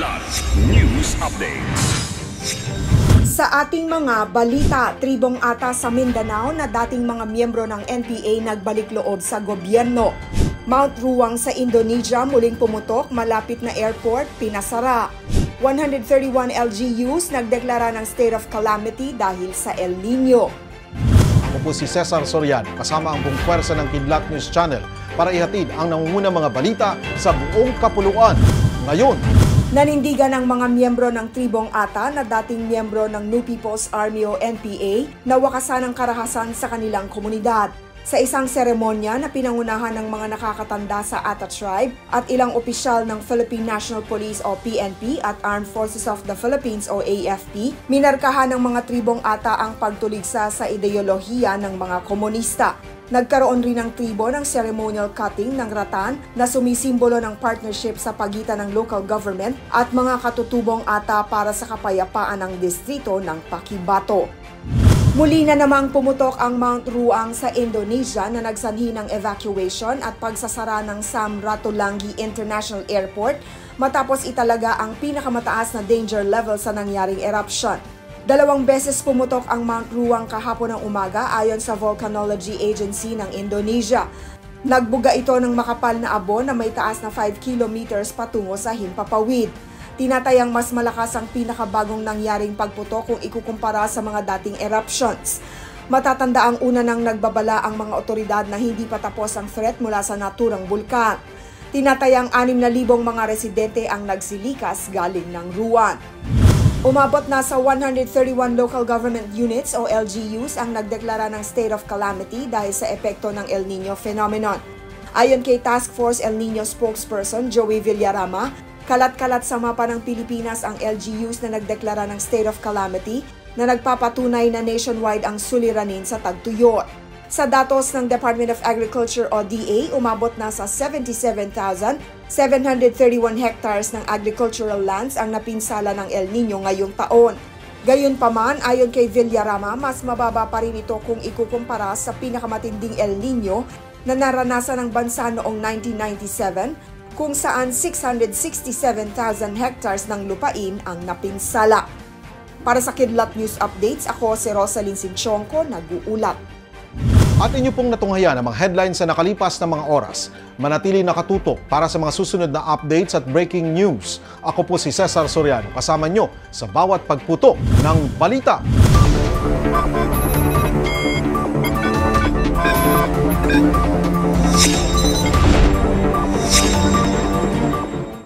Kidlat News Updates. Sa ating mga balita, tribong ata sa Mindanao na dating mga miyembro ng NPA nagbalik loob sa gobyerno. Mount Ruang sa Indonesia muling pumutok malapit na airport, pinasara. 131 LGUs nagdeklara ng state of calamity dahil sa El Nino. Ako po si Cesar Soriano, kasama ang buong pwersa ng Kidlat News Channel para ihatid ang nangungunang mga balita sa buong kapuluan. Ngayon, nanindigan ng mga miyembro ng tribong ata na dating miyembro ng New People's Army o NPA na wakasan ang karahasan sa kanilang komunidad. Sa isang seremonya na pinangunahan ng mga nakakatanda sa Ata Tribe at ilang opisyal ng Philippine National Police o PNP at Armed Forces of the Philippines o AFP, minarkahan ng mga tribong ata ang pagtuligsa sa ideolohiya ng mga komunista. Nagkaroon rin ng tribo ng ceremonial cutting ng ratan na sumisimbolo ng partnership sa pagitan ng local government at mga katutubong ata para sa kapayapaan ng distrito ng Pakibato. Muli na namang pumutok ang Mount Ruang sa Indonesia na nagsanhi ng evacuation at pagsasara ng Samratulangi International Airport matapos italaga ang pinakamataas na danger level sa nangyaring eruption. 2 beses pumutok ang Mount Ruang kahapon ng umaga ayon sa Volcanology Agency ng Indonesia. Nagbuga ito ng makapal na abo na may taas na 5 kilometers patungo sa himpapawid. Tinatayang mas malakas ang pinakabagong nangyaring pagputok kung ikukumpara sa mga dating eruptions. Matatanda ang una nang nagbabala ang mga otoridad na hindi pa tapos ang threat mula sa naturang bulkan. Tinatayang 6,000 mga residente ang nagsilikas galing ng Ruan. Umabot na sa 131 local government units o LGUs ang nagdeklara ng state of calamity dahil sa epekto ng El Nino phenomenon. Ayon kay Task Force El Nino spokesperson Joey Villarama, kalat-kalat sa mapa ng Pilipinas ang LGUs na nagdeklara ng state of calamity na nagpapatunay na nationwide ang suliranin sa tagtuyot. Sa datos ng Department of Agriculture o DA, umabot na sa 77,731 hectares ng agricultural lands ang napinsala ng El Nino ngayong taon. Gayunpaman, ayon kay Villarama, mas mababa pa rin ito kung ikukumpara sa pinakamatinding El Nino na naranasan ng bansa noong 1997, kung saan 667,000 hectares ng lupain ang napinsala. Para sa Kidlat News Updates, ako si Rosalyn Sinchonko, nag-uulat. At inyo pong natunghayan ang mga headlines sa nakalipas na mga oras. Manatili nakatutok para sa mga susunod na updates at breaking news. Ako po si Cesar Soriano, kasama nyo sa bawat pagputok ng balita.